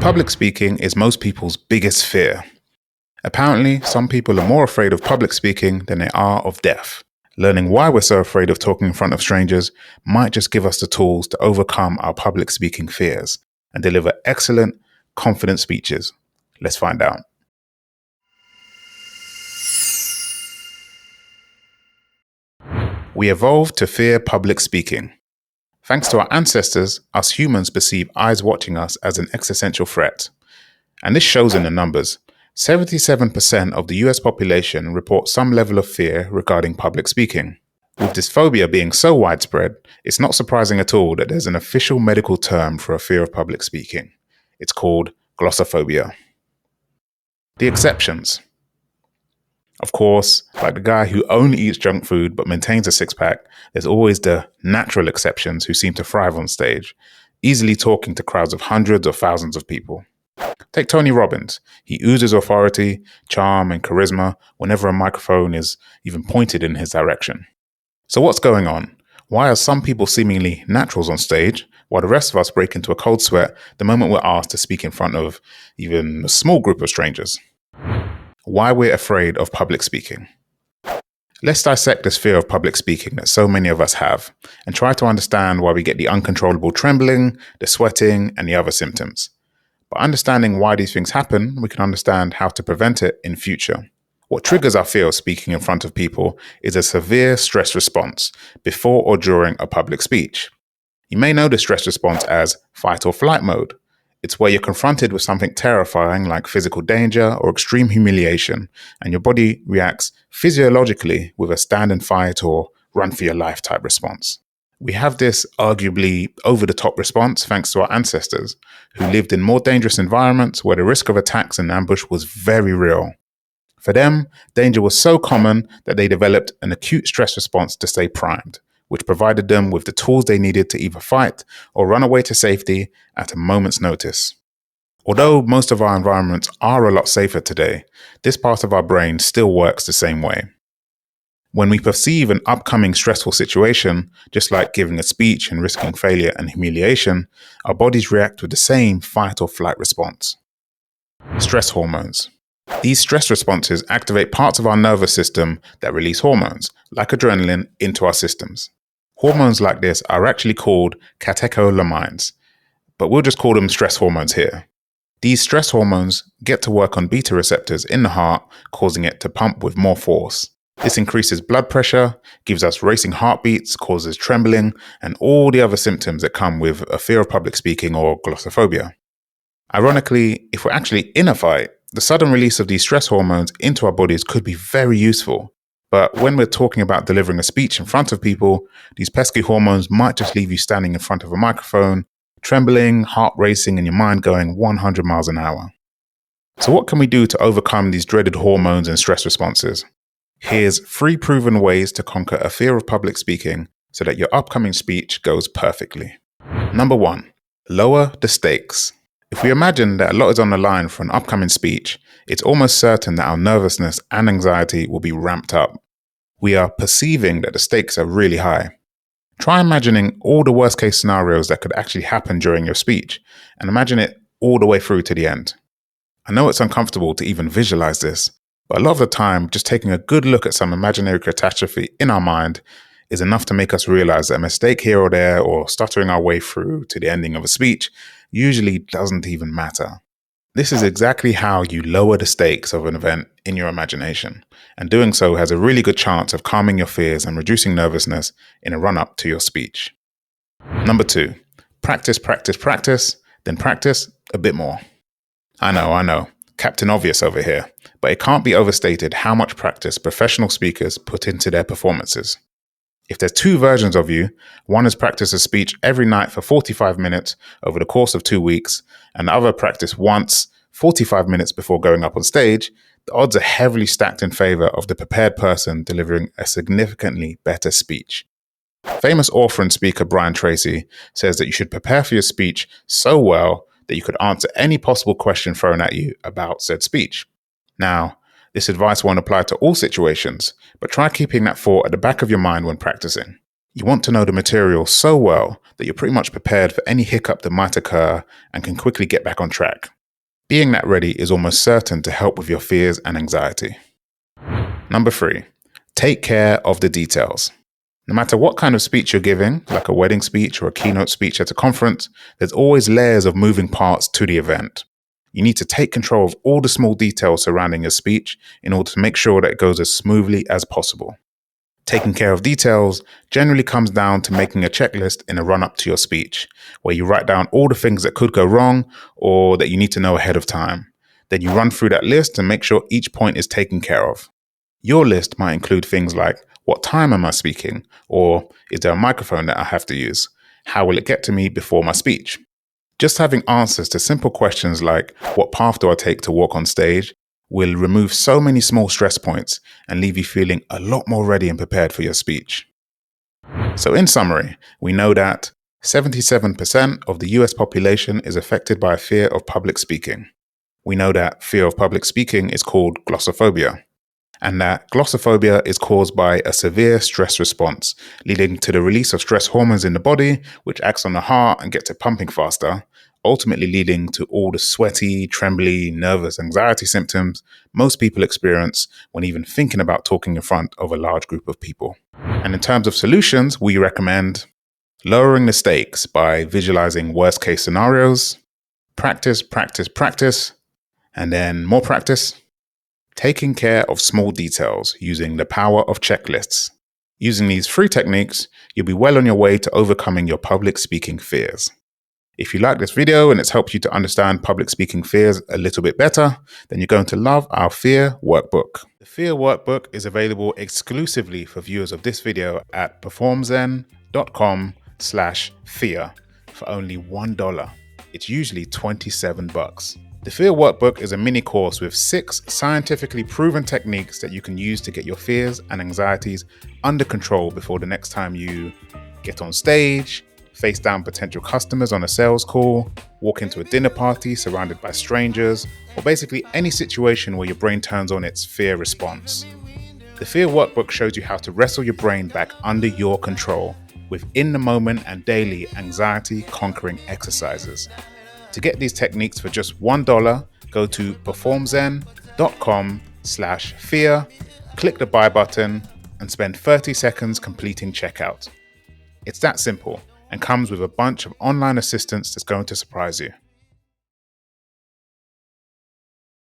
Public speaking is most people's biggest fear. Apparently, some people are more afraid of public speaking than they are of death. Learning why we're so afraid of talking in front of strangers might just give us the tools to overcome our public speaking fears and deliver excellent, confident speeches. Let's find out. We evolved to fear public speaking. Thanks to our ancestors, us humans perceive eyes watching us as an existential threat. And this shows in the numbers. 77% of the US population report some level of fear regarding public speaking. With this phobia being so widespread, it's not surprising at all that there's an official medical term for a fear of public speaking. It's called glossophobia. The exceptions. Of course, like the guy who only eats junk food but maintains a six-pack, there's always the natural exceptions who seem to thrive on stage, easily talking to crowds of hundreds or thousands of people. Take Tony Robbins. He oozes authority, charm, and charisma whenever a microphone is even pointed in his direction. So what's going on? Why are some people seemingly naturals on stage, while the rest of us break into a cold sweat the moment we're asked to speak in front of even a small group of strangers? Why we're afraid of public speaking. Let's dissect this fear of public speaking that so many of us have and try to understand why we get the uncontrollable trembling, the sweating, and the other symptoms. By understanding why these things happen, we can understand how to prevent it in future. What triggers our fear of speaking in front of people is a severe stress response before or during a public speech. You may know the stress response as fight or flight mode. It's where you're confronted with something terrifying like physical danger or extreme humiliation, and your body reacts physiologically with a stand and fight or run for your life type response. We have this arguably over-the-top response thanks to our ancestors, who lived in more dangerous environments where the risk of attacks and ambush was very real. For them, danger was so common that they developed an acute stress response to stay primed, which provided them with the tools they needed to either fight or run away to safety at a moment's notice. Although most of our environments are a lot safer today, this part of our brain still works the same way. When we perceive an upcoming stressful situation, just like giving a speech and risking failure and humiliation, our bodies react with the same fight or flight response. Stress hormones. These stress responses activate parts of our nervous system that release hormones, like adrenaline, into our systems. Hormones like this are actually called catecholamines, but we'll just call them stress hormones here. These stress hormones get to work on beta receptors in the heart, causing it to pump with more force. This increases blood pressure, gives us racing heartbeats, causes trembling, and all the other symptoms that come with a fear of public speaking or glossophobia. Ironically, if we're actually in a fight, the sudden release of these stress hormones into our bodies could be very useful. But when we're talking about delivering a speech in front of people, these pesky hormones might just leave you standing in front of a microphone, trembling, heart racing, and your mind going 100 miles an hour. So what can we do to overcome these dreaded hormones and stress responses? Here's 3 proven ways to conquer a fear of public speaking so that your upcoming speech goes perfectly. Number 1, lower the stakes. If we imagine that a lot is on the line for an upcoming speech, it's almost certain that our nervousness and anxiety will be ramped up. We are perceiving that the stakes are really high. Try imagining all the worst case scenarios that could actually happen during your speech, and imagine it all the way through to the end. I know it's uncomfortable to even visualize this, but a lot of the time, just taking a good look at some imaginary catastrophe in our mind is enough to make us realize that a mistake here or there, or stuttering our way through to the ending of a speech, usually doesn't even matter. This is exactly how you lower the stakes of an event in your imagination, and doing so has a really good chance of calming your fears and reducing nervousness in a run-up to your speech. Number 2, practice, then practice a bit more. I know, Captain Obvious over here, but it can't be overstated how much practice professional speakers put into their performances. If there's 2 versions of you, one has practiced a speech every night for 45 minutes over the course of 2 weeks, and the other practiced once 45 minutes before going up on stage, the odds are heavily stacked in favor of the prepared person delivering a significantly better speech. Famous author and speaker Brian Tracy says that you should prepare for your speech so well that you could answer any possible question thrown at you about said speech. Now, this advice won't apply to all situations, but try keeping that thought at the back of your mind when practicing. You want to know the material so well that you're pretty much prepared for any hiccup that might occur and can quickly get back on track. Being that ready is almost certain to help with your fears and anxiety. Number 3, take care of the details. No matter what kind of speech you're giving, like a wedding speech or a keynote speech at a conference, there's always layers of moving parts to the event. You need to take control of all the small details surrounding your speech in order to make sure that it goes as smoothly as possible. Taking care of details generally comes down to making a checklist in a run-up to your speech, where you write down all the things that could go wrong or that you need to know ahead of time. Then you run through that list and make sure each point is taken care of. Your list might include things like, what time am I speaking? Or is there a microphone that I have to use? How will it get to me before my speech? Just having answers to simple questions like, what path do I take to walk on stage, will remove so many small stress points and leave you feeling a lot more ready and prepared for your speech. So in summary, we know that 77% of the US population is affected by a fear of public speaking. We know that fear of public speaking is called glossophobia, and that glossophobia is caused by a severe stress response, leading to the release of stress hormones in the body, which acts on the heart and gets it pumping faster, ultimately leading to all the sweaty, trembly, nervous, anxiety symptoms most people experience when even thinking about talking in front of a large group of people. And in terms of solutions, we recommend lowering the stakes by visualizing worst-case scenarios, practice, and then more practice. Taking care of small details using the power of checklists. Using these 3 techniques, you'll be well on your way to overcoming your public speaking fears. If you like this video and it's helped you to understand public speaking fears a little bit better, then you're going to love our Fear Workbook. The Fear Workbook is available exclusively for viewers of this video at performzen.com/fear for only $1. It's usually $27. The Fear Workbook is a mini course with 6 scientifically proven techniques that you can use to get your fears and anxieties under control before the next time you get on stage, face down potential customers on a sales call, walk into a dinner party surrounded by strangers, or basically any situation where your brain turns on its fear response. The Fear Workbook shows you how to wrestle your brain back under your control with in-the-moment and daily anxiety-conquering exercises. To get these techniques for just $1, go to performzen.com/fear, click the buy button, and spend 30 seconds completing checkout. It's that simple and comes with a bunch of online assistance that's going to surprise you.